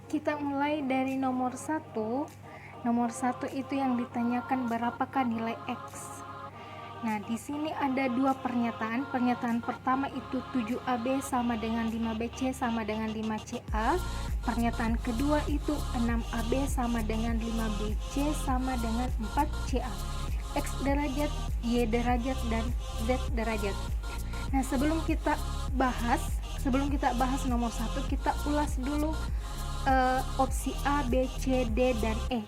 Kita mulai dari nomor 1. Nomor 1 itu yang ditanyakan berapakah nilai X. Nah, di sini ada dua pernyataan. Pernyataan pertama itu 7AB sama dengan 5BC sama dengan 5CA. Pernyataan kedua itu 6AB sama dengan 5BC sama dengan 4CA. X derajat, Y derajat, dan Z derajat. Nah, sebelum kita bahas nomor 1, kita ulas dulu opsi A, B, C, D, dan E.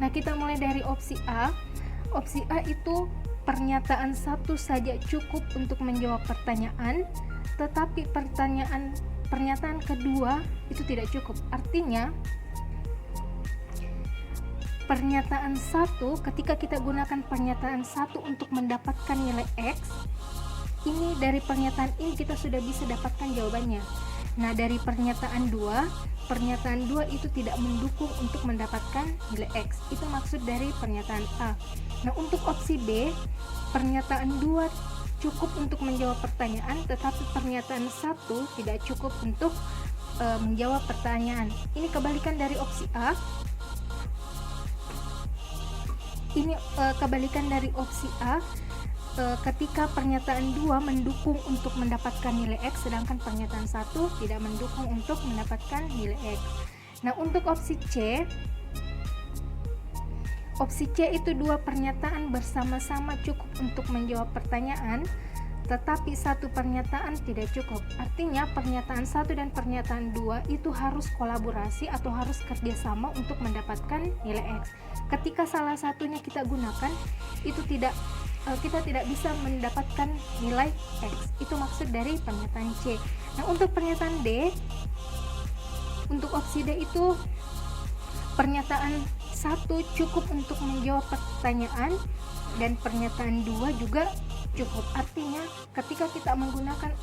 Nah, kita mulai dari opsi A. Opsi A itu pernyataan satu saja cukup untuk menjawab pertanyaan, tetapi pernyataan kedua itu tidak cukup. Artinya, pernyataan satu, ketika kita gunakan pernyataan satu untuk mendapatkan nilai X, ini dari pernyataan ini kita sudah bisa dapatkan jawabannya. Nah, dari pernyataan 2 itu tidak mendukung untuk mendapatkan nilai X. Itu maksud dari pernyataan A. Nah, untuk opsi B, pernyataan 2 cukup untuk menjawab pertanyaan, tetapi pernyataan 1 tidak cukup untuk menjawab pertanyaan. Ini kebalikan dari opsi A. Ini kebalikan dari opsi A. Ketika pernyataan 2 mendukung untuk mendapatkan nilai X, sedangkan pernyataan 1 tidak mendukung untuk mendapatkan nilai X. Nah, untuk opsi C itu dua pernyataan bersama-sama cukup untuk menjawab pertanyaan, tetapi satu pernyataan tidak cukup. Artinya pernyataan 1 dan pernyataan 2 itu harus kolaborasi atau harus kerjasama untuk mendapatkan nilai X. Ketika salah satunya kita gunakan, kita tidak bisa mendapatkan nilai X. Itu maksud dari pernyataan C. Nah, untuk pernyataan D, untuk opsi D itu pernyataan 1 cukup untuk menjawab pertanyaan dan pernyataan 2 juga cukup. Artinya ketika kita menggunakan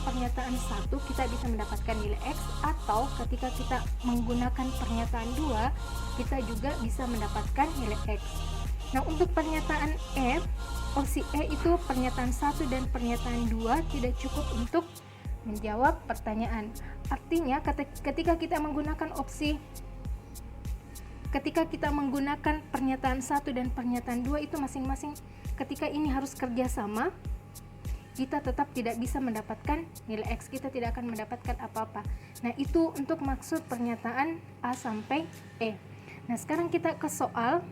pernyataan 1 kita bisa mendapatkan nilai X, atau ketika kita menggunakan pernyataan 2 kita juga bisa mendapatkan nilai X. Nah, untuk pernyataan E, opsi E itu pernyataan 1 dan pernyataan 2 tidak cukup untuk menjawab pertanyaan. Artinya ketika kita menggunakan pernyataan 1 dan pernyataan 2 itu masing-masing, ketika ini harus kerjasama, kita tetap tidak bisa mendapatkan nilai X, kita tidak akan mendapatkan apa-apa. Nah, itu untuk maksud pernyataan A sampai E. Nah, sekarang kita ke soal.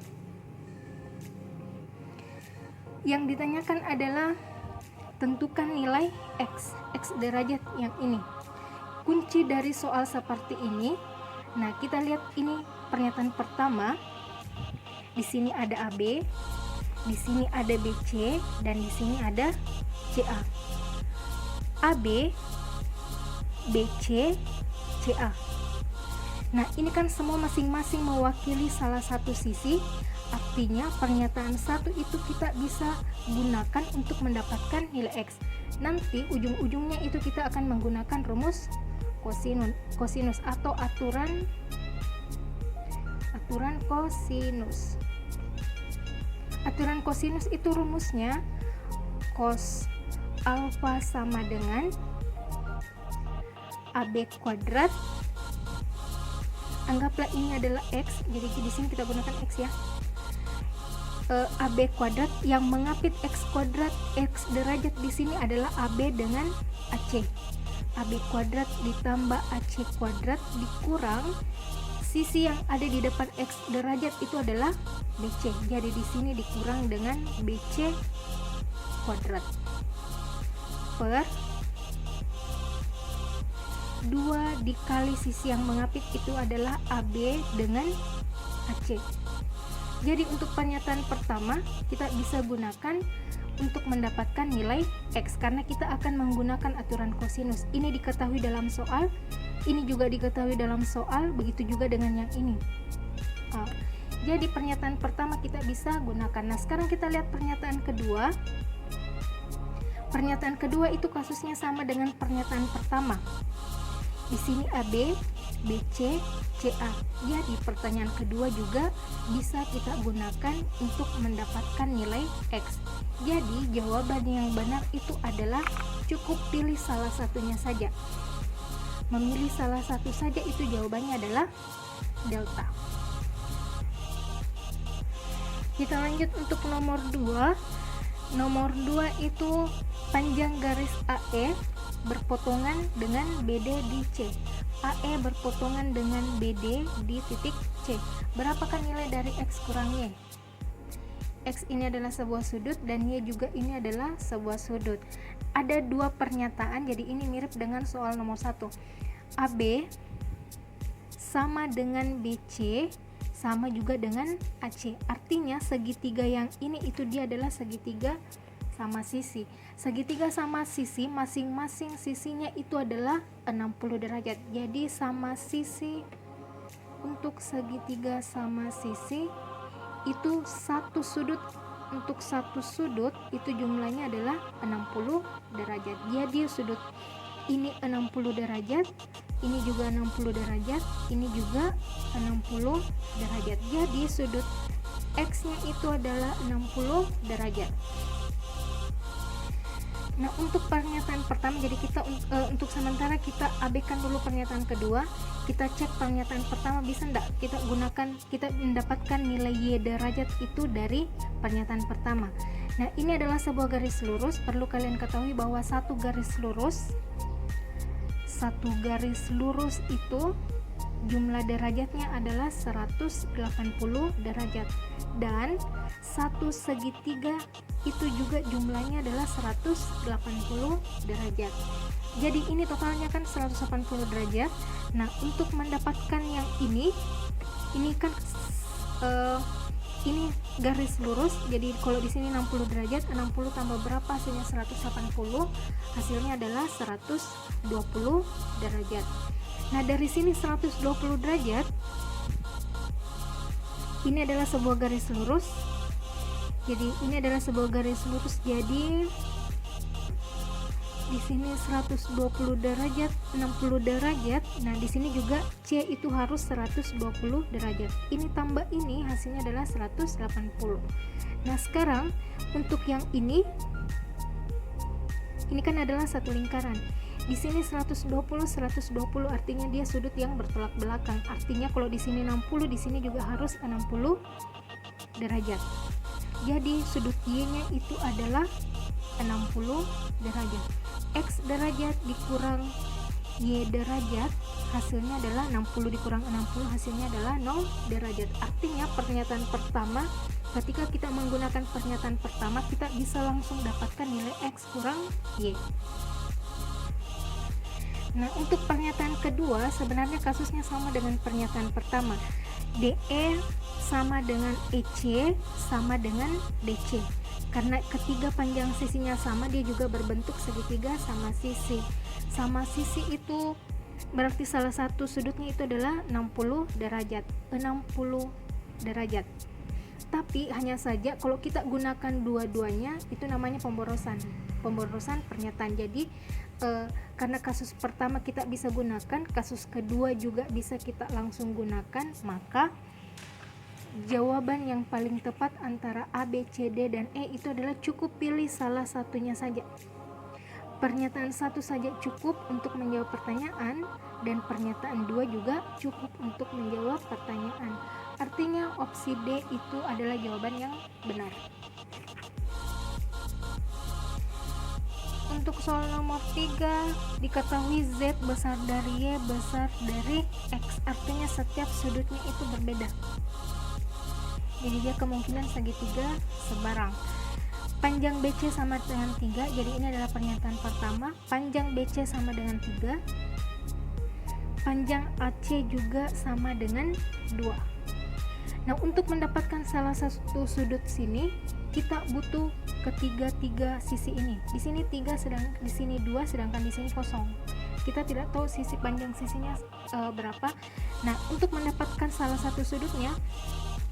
Yang ditanyakan adalah tentukan nilai X derajat yang ini. Kunci dari soal seperti ini, nah kita lihat ini pernyataan pertama. Di sini ada AB, di sini ada BC, dan di sini ada CA. AB, BC, CA. Nah, ini kan semua masing-masing mewakili salah satu sisi. Artinya pernyataan 1 itu kita bisa gunakan untuk mendapatkan nilai X. Nanti ujung-ujungnya itu kita akan menggunakan rumus kosinus atau aturan kosinus. Aturan kosinus itu rumusnya cos alfa sama dengan AB kuadrat. Anggaplah ini adalah X, jadi di sini kita gunakan X ya. AB kuadrat yang mengapit X kuadrat, X derajat di sini adalah AB dengan AC. AB kuadrat ditambah AC kuadrat dikurang sisi yang ada di depan X derajat itu adalah BC. Jadi di sini dikurang dengan BC kuadrat per 2 dikali sisi yang mengapit itu adalah AB dengan AC. Jadi untuk pernyataan pertama kita bisa gunakan untuk mendapatkan nilai X karena kita akan menggunakan aturan kosinus. Ini diketahui dalam soal, ini juga diketahui dalam soal, begitu juga dengan yang ini. Jadi pernyataan pertama kita bisa gunakan. Nah, sekarang kita lihat pernyataan kedua. Pernyataan kedua itu kasusnya sama dengan pernyataan pertama. Di sini AB, BC, CA. Jadi pertanyaan kedua juga bisa kita gunakan untuk mendapatkan nilai X. Jadi jawaban yang benar itu adalah cukup pilih salah satunya saja. memilih salah satu saja, itu jawabannya adalah delta. Kita lanjut untuk nomor 2. Nomor 2 itu panjang garis AE berpotongan dengan BD di C. AE berpotongan dengan BD di titik C. Berapakah nilai dari X kurang Y? X ini adalah sebuah sudut dan Y juga ini adalah sebuah sudut. Ada dua pernyataan, jadi ini mirip dengan soal nomor 1. AB sama dengan BC sama juga dengan AC. Artinya segitiga yang ini itu dia adalah segitiga sama sisi. Segitiga sama sisi, masing-masing sisinya itu adalah 60 derajat. Jadi sama sisi, untuk segitiga sama sisi itu satu sudut, untuk satu sudut itu jumlahnya adalah 60 derajat. Jadi sudut ini 60 derajat, ini juga 60 derajat, ini juga 60 derajat. Jadi sudut X-nya itu adalah 60 derajat. Nah, untuk pernyataan pertama, jadi kita untuk sementara kita abaikan dulu pernyataan kedua. Kita cek pernyataan pertama bisa enggak kita gunakan, kita mendapatkan nilai Y derajat itu dari pernyataan pertama. Nah, ini adalah sebuah garis lurus. Perlu kalian ketahui bahwa satu garis lurus itu jumlah derajatnya adalah 180 derajat, dan satu segitiga itu juga jumlahnya adalah 180 derajat. Jadi ini totalnya kan 180 derajat. Nah, untuk mendapatkan yang ini kan ini garis lurus. Jadi kalau di sini 60 derajat, 60 tambah berapa hasilnya? 180. Hasilnya adalah 120 derajat. Nah, dari sini 120 derajat ini adalah sebuah garis lurus. Jadi ini adalah sebuah garis lurus. Jadi di sini 120 derajat, 60 derajat. Nah, di sini juga C itu harus 120 derajat. Ini tambah ini hasilnya adalah 180. Nah, sekarang untuk yang ini kan adalah satu lingkaran. Di sini 120 artinya dia sudut yang bertolak belakang. Artinya kalau di sini 60, di sini juga harus 60 derajat. Jadi sudut Y-nya itu adalah 60 derajat. X derajat dikurang Y derajat hasilnya adalah 60 dikurang 60 hasilnya adalah 0 derajat. Artinya pernyataan pertama, ketika kita menggunakan pernyataan pertama, kita bisa langsung dapatkan nilai X kurang Y. Nah, untuk pernyataan kedua sebenarnya kasusnya sama dengan pernyataan pertama. DE sama dengan EC sama dengan DC. Karena ketiga panjang sisinya sama, dia juga berbentuk segitiga sama sisi. Sama sisi itu berarti salah satu sudutnya itu adalah 60 derajat. 60 derajat. Tapi hanya saja kalau kita gunakan dua-duanya itu namanya pemborosan pernyataan. Jadi karena kasus pertama kita bisa gunakan, kasus kedua juga bisa kita langsung gunakan, maka jawaban yang paling tepat antara A, B, C, D, dan E itu adalah cukup pilih salah satunya saja. Pernyataan satu saja cukup untuk menjawab pertanyaan, dan pernyataan dua juga cukup untuk menjawab pertanyaan. Artinya opsi D itu adalah jawaban yang benar. Untuk soal nomor 3, diketahui Z besar dari Y besar dari X. Artinya setiap sudutnya itu berbeda. Jadi dia kemungkinan segitiga sebarang. Panjang BC sama dengan 3. Jadi ini adalah pernyataan pertama. Panjang BC sama dengan 3. Panjang AC juga sama dengan 2. Nah, untuk mendapatkan salah satu sudut sini, kita butuh ketiga sisi ini. Di sini 3, sedang di sini 2, sedangkan di sini kosong. Kita tidak tahu sisi panjang sisinya berapa. Nah, untuk mendapatkan salah satu sudutnya,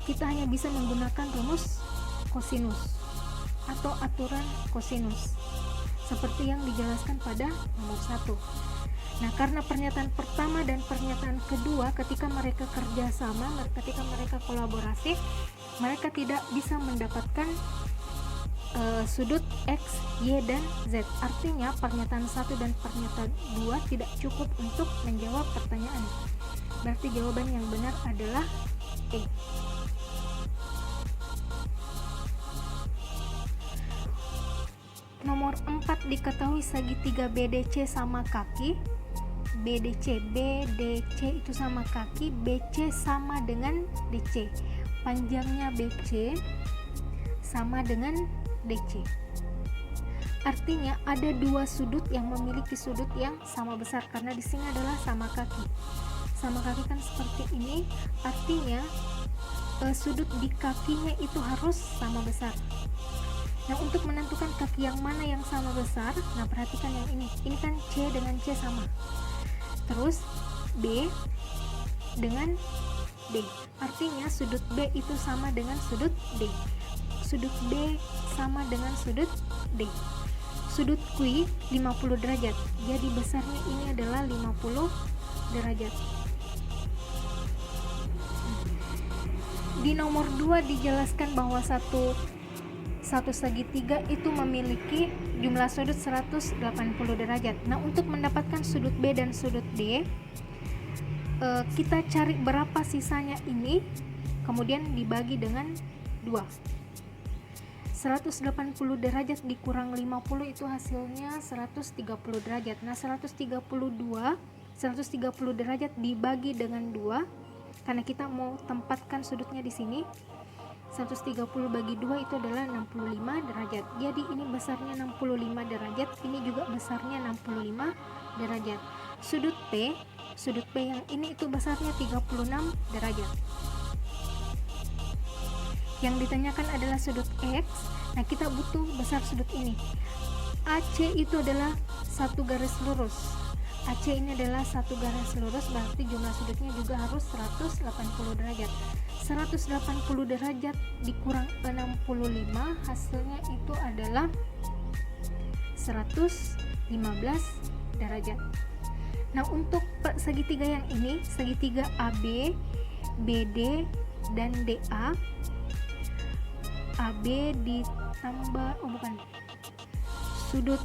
kita hanya bisa menggunakan rumus kosinus atau aturan kosinus seperti yang dijelaskan pada nomor 1. Nah, karena pernyataan pertama dan pernyataan kedua ketika mereka kerjasama, ketika mereka kolaborasi, mereka tidak bisa mendapatkan sudut X, Y, dan Z. Artinya pernyataan 1 dan pernyataan 2 tidak cukup untuk menjawab pertanyaan. Berarti jawaban yang benar adalah E. Nomor 4, diketahui segitiga BDC sama kaki. BDC itu sama kaki, BC sama dengan DC. Panjangnya BC sama dengan DC. Artinya ada dua sudut yang memiliki sudut yang sama besar, karena di sini adalah sama kaki. Sama kaki kan seperti ini, artinya sudut di kakinya itu harus sama besar. Nah, untuk menentukan kaki yang mana yang sama besar, nah perhatikan yang ini kan C dengan C sama. Terus B dengan D, artinya sudut B itu sama dengan sudut D. Sudut B sama dengan sudut D. Sudut Q 50 derajat, jadi besarnya ini adalah 50 derajat. Di nomor 2 dijelaskan bahwa satu segitiga itu memiliki jumlah sudut 180 derajat. Nah, untuk mendapatkan sudut B dan sudut D, kita cari berapa sisanya ini, kemudian dibagi dengan 2. 180 derajat dikurang 50 itu hasilnya 130 derajat. Nah, 130 derajat dibagi dengan 2, karena kita mau tempatkan sudutnya di sini. 130 bagi 2 itu adalah 65 derajat. Jadi ini besarnya 65 derajat, ini juga besarnya 65 derajat. Sudut P yang ini itu besarnya 36 derajat. Yang ditanyakan adalah sudut X. Nah, kita butuh besar sudut ini. AC itu adalah satu garis lurus. AC ini adalah satu garis lurus, berarti jumlah sudutnya juga harus 180 derajat. 180 derajat dikurang 65, hasilnya itu adalah 115 derajat. Nah, untuk segitiga yang ini, segitiga AB, BD, dan DA, AB ditambah sudut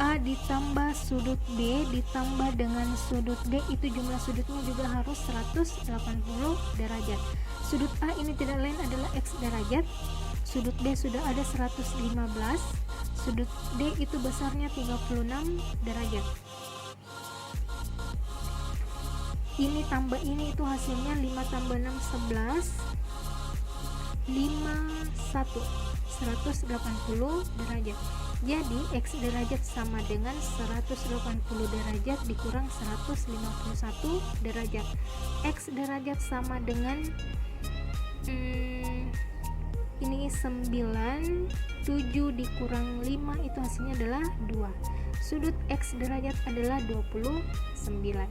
A ditambah sudut B ditambah dengan sudut D, itu jumlah sudutnya juga harus 180 derajat. Sudut A ini tidak lain adalah X derajat, sudut B sudah ada 115, sudut D itu besarnya 36 derajat. Ini tambah ini itu hasilnya 5 tambah 6 11, 51, 180 derajat. Jadi X derajat sama dengan 180 derajat dikurang 151 derajat. X derajat sama dengan ini 9, 7 dikurang 5 itu hasilnya adalah 2. Sudut X derajat adalah 29.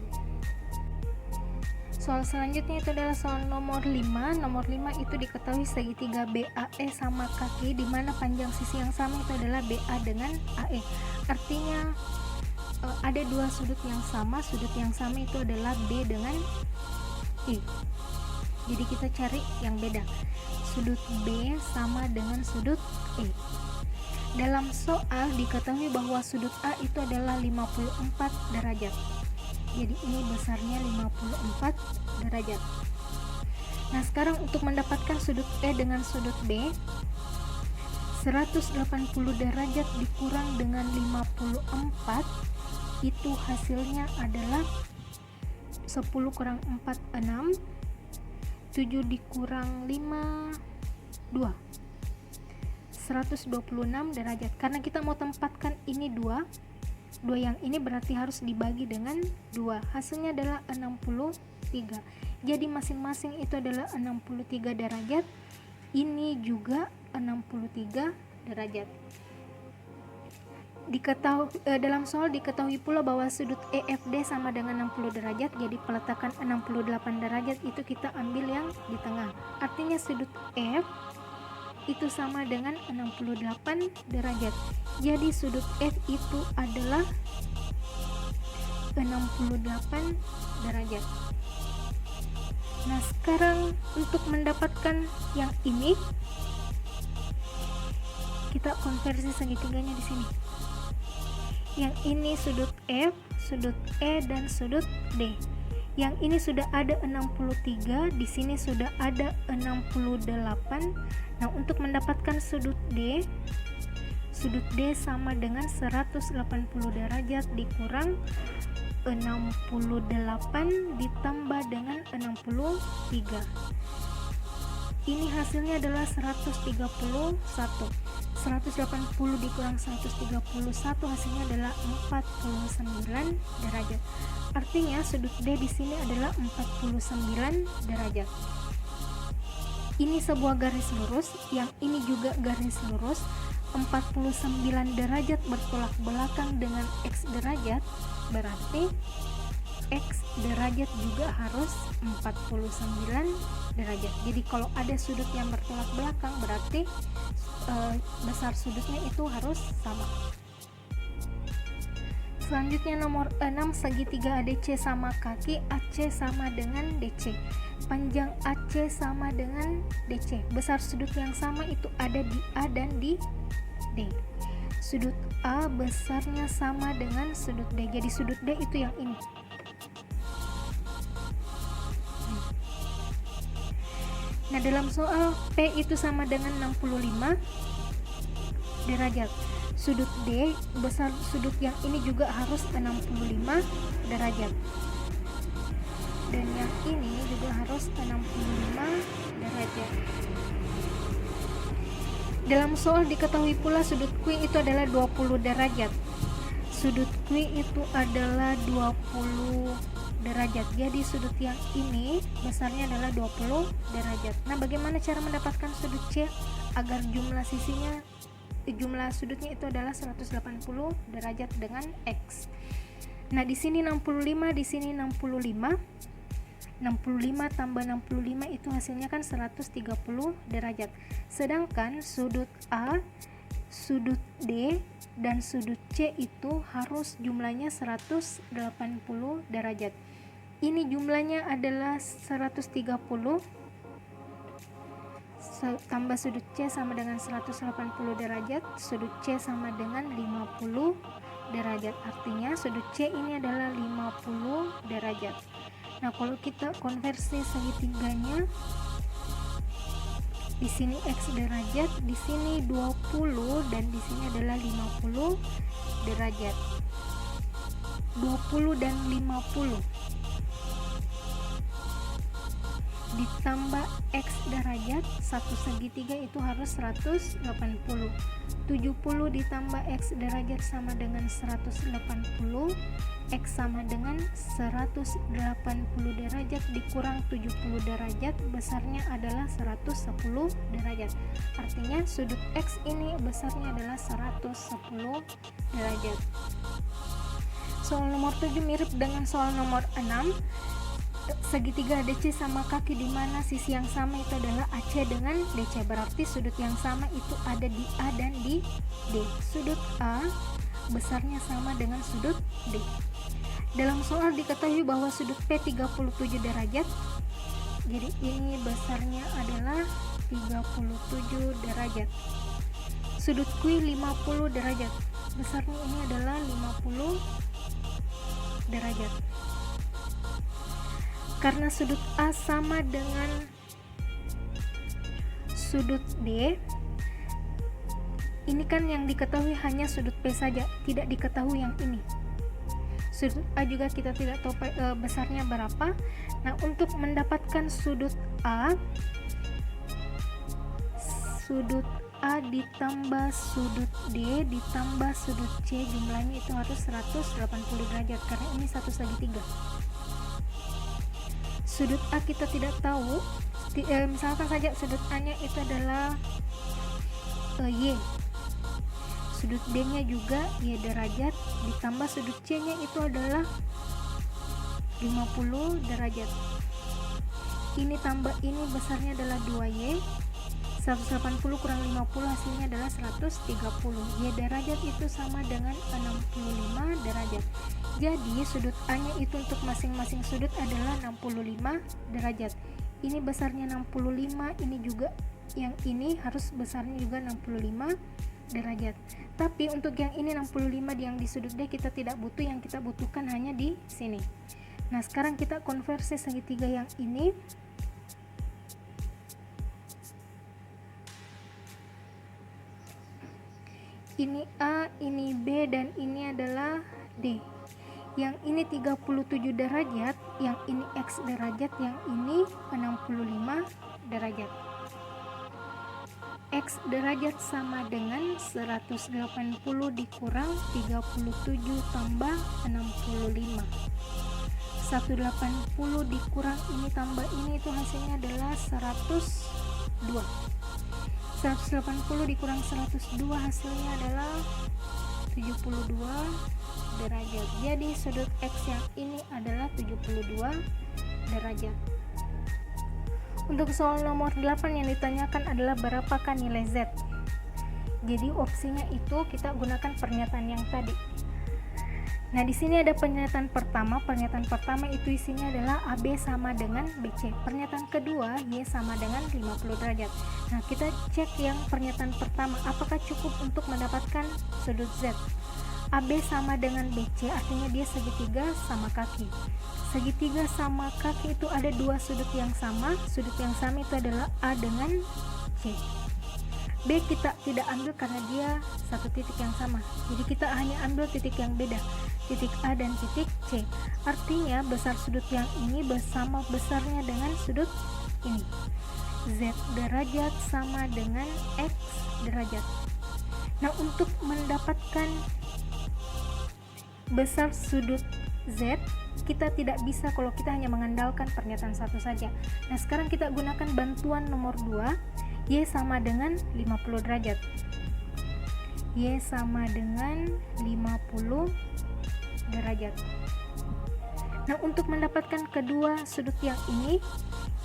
Soal selanjutnya itu adalah soal nomor 5. Nomor 5 itu diketahui segitiga BAE sama kaki, di mana panjang sisi yang sama itu adalah BA dengan AE. Artinya ada dua sudut yang sama. Sudut yang sama itu adalah B dengan E. Jadi kita cari yang beda. Sudut B sama dengan sudut E. Dalam soal diketahui bahwa sudut A itu adalah 54 derajat. Jadi ini besarnya 54 derajat. Nah, sekarang untuk mendapatkan sudut E dengan sudut B, 180 derajat dikurang dengan 54 itu hasilnya adalah 10 kurang 4 6, 7 dikurang 5 2, 126 derajat. Karena kita mau tempatkan ini 2 yang ini berarti harus dibagi dengan 2, hasilnya adalah 63. Jadi masing-masing itu adalah 63 derajat, ini juga 63 derajat. Dalam soal diketahui pula bahwa sudut EFD sama dengan 60 derajat, jadi peletakan 68 derajat itu kita ambil yang di tengah. Artinya sudut F itu sama dengan 68 derajat. Jadi sudut F itu adalah 68 derajat. Nah, sekarang untuk mendapatkan yang ini, kita konversi segitiganya di sini. Yang ini sudut F, sudut E, dan sudut D. Yang ini sudah ada 63, di sini sudah ada 68. Nah, untuk mendapatkan sudut D sama dengan 180 derajat dikurang 68 ditambah dengan 63. Ini hasilnya adalah 131. 180 dikurang 131 hasilnya adalah 49 derajat. Artinya sudut D di sini adalah 49 derajat. Ini sebuah garis lurus, yang ini juga garis lurus. 49 derajat bertolak belakang dengan X derajat, berarti X derajat juga harus 49 derajat. Jadi kalau ada sudut yang bertolak belakang, berarti besar sudutnya itu harus sama. Selanjutnya nomor 6, segitiga ADC sama kaki AC sama dengan DC. Panjang AC sama dengan DC. Besar sudut yang sama itu ada di A dan di D. Sudut A besarnya sama dengan sudut D. Jadi sudut D itu yang ini. Nah, dalam soal P itu sama dengan 65 derajat. Sudut D, besar sudut yang ini juga harus 65 derajat. Dan yang ini juga harus 65 derajat. Dalam soal diketahui pula sudut Q itu adalah 20 derajat. Sudut Q itu adalah 20 derajat. Jadi sudut yang ini besarnya adalah 20 derajat. Nah, bagaimana cara mendapatkan sudut C agar jumlah sudutnya itu adalah 180 derajat dengan X. Nah, di sini 65, di sini 65. 65 tambah 65 itu hasilnya kan 130 derajat. Sedangkan sudut A, sudut D, dan sudut C itu harus jumlahnya 180 derajat. Ini jumlahnya adalah 130 tambah sudut C sama dengan 180 derajat, sudut C sama dengan 50 derajat. Artinya sudut C ini adalah 50 derajat. Nah, kalau kita konversi segitiganya, di sini X derajat, di sini 20, dan di sini adalah 50 derajat. 20 dan 50 ditambah X derajat, satu segitiga itu harus 180. 70 ditambah X derajat sama dengan 180. X sama dengan 180 derajat dikurang 70 derajat, besarnya adalah 110 derajat. Artinya sudut X ini besarnya adalah 110 derajat. Soal nomor 7 mirip dengan soal nomor 6. Segitiga ADC sama kaki di mana sisi yang sama itu adalah AC dengan DC. Berarti sudut yang sama itu ada di A dan di D. Sudut A besarnya sama dengan sudut D. Dalam soal diketahui bahwa sudut P 37 derajat. Jadi ini besarnya adalah 37 derajat. Sudut Q 50 derajat. Besarnya ini adalah 50 derajat. Karena sudut A sama dengan sudut D, ini kan yang diketahui hanya sudut P saja, tidak diketahui yang ini. Sudut A juga kita tidak tahu besarnya berapa. Nah, untuk mendapatkan sudut A ditambah sudut D ditambah sudut C, jumlahnya itu harus 180 derajat karena ini satu segitiga. Sudut A kita tidak tahu, misalkan saja sudut A nya itu adalah Y, sudut D nya juga Y derajat, ditambah sudut C nya itu adalah 50 derajat. Ini tambah ini besarnya adalah 2Y, 180 kurang 50 hasilnya adalah 130. Y derajat itu sama dengan 65 derajat. Jadi sudut A nya itu untuk masing-masing sudut adalah 65 derajat. Ini besarnya 65, ini juga yang ini harus besarnya juga 65 derajat. Tapi untuk yang ini 65 yang di sudut D kita tidak butuh, yang kita butuhkan hanya di sini. Nah, sekarang kita konversi segitiga yang ini. Ini A, ini B, dan ini adalah D. Yang ini 37 derajat, yang ini X derajat, yang ini 65 derajat. X derajat sama dengan 180 dikurang 37 tambah 65. 180 dikurang ini tambah ini itu hasilnya adalah 102. 180 dikurang 102 hasilnya adalah 72 derajat. Jadi sudut X yang ini adalah 72 derajat. Untuk soal nomor 8 yang ditanyakan adalah berapakah nilai Z. Jadi opsinya itu kita gunakan pernyataan yang tadi. Nah, di sini ada pernyataan pertama. Pernyataan pertama itu isinya adalah AB sama dengan BC. Pernyataan kedua, Y sama dengan 50 derajat. Nah, kita cek yang pernyataan pertama, apakah cukup untuk mendapatkan sudut Z. AB sama dengan BC artinya dia segitiga sama kaki. Segitiga sama kaki itu ada dua sudut yang sama. Sudut yang sama itu adalah A dengan C. B kita tidak ambil karena dia satu titik yang sama, jadi kita hanya ambil titik yang beda, titik A dan titik C. Artinya besar sudut yang ini bersama besarnya dengan sudut ini. Z derajat sama dengan X derajat. Nah, untuk mendapatkan besar sudut Z, kita tidak bisa kalau kita hanya mengandalkan pernyataan satu saja. Nah, sekarang kita gunakan bantuan nomor 2. Y sama dengan 50 derajat. Y sama dengan 50 derajat. Nah, untuk mendapatkan kedua sudut yang ini,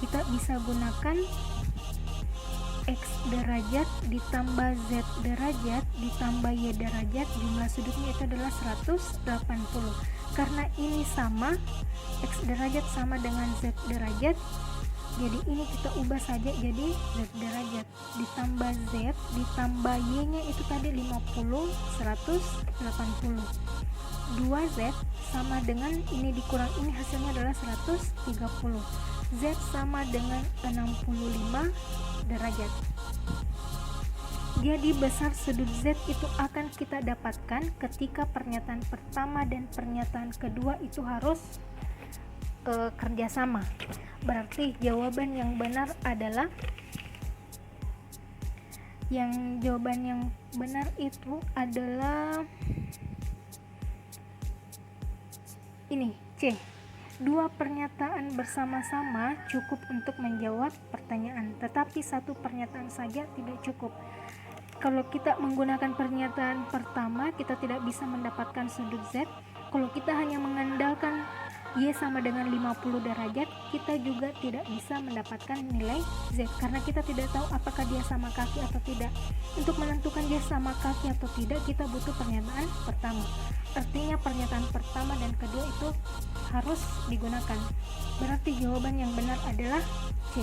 kita bisa gunakan X derajat ditambah Z derajat ditambah Y derajat, jumlah sudutnya itu adalah 180. Karena ini sama, X derajat sama dengan Z derajat, jadi ini kita ubah saja jadi Z derajat ditambah Z ditambah Y nya itu tadi 50, 180. 2Z sama dengan ini dikurang ini hasilnya adalah 130. Z sama dengan 65 derajat. Jadi besar sudut Z itu akan kita dapatkan ketika pernyataan pertama dan pernyataan kedua itu harus kerjasama. Berarti jawaban yang benar adalah jawaban yang benar itu adalah ini, C. Dua pernyataan bersama-sama cukup untuk menjawab pertanyaan, tetapi satu pernyataan saja tidak cukup. Kalau kita menggunakan pernyataan pertama, kita tidak bisa mendapatkan sudut Z. Kalau kita hanya mengandalkan Y sama dengan 50 derajat, kita juga tidak bisa mendapatkan nilai Z karena kita tidak tahu apakah dia sama kaki atau tidak. Untuk menentukan dia sama kaki atau tidak, kita butuh pernyataan pertama. Artinya pernyataan pertama dan kedua itu harus digunakan. Berarti jawaban yang benar adalah C.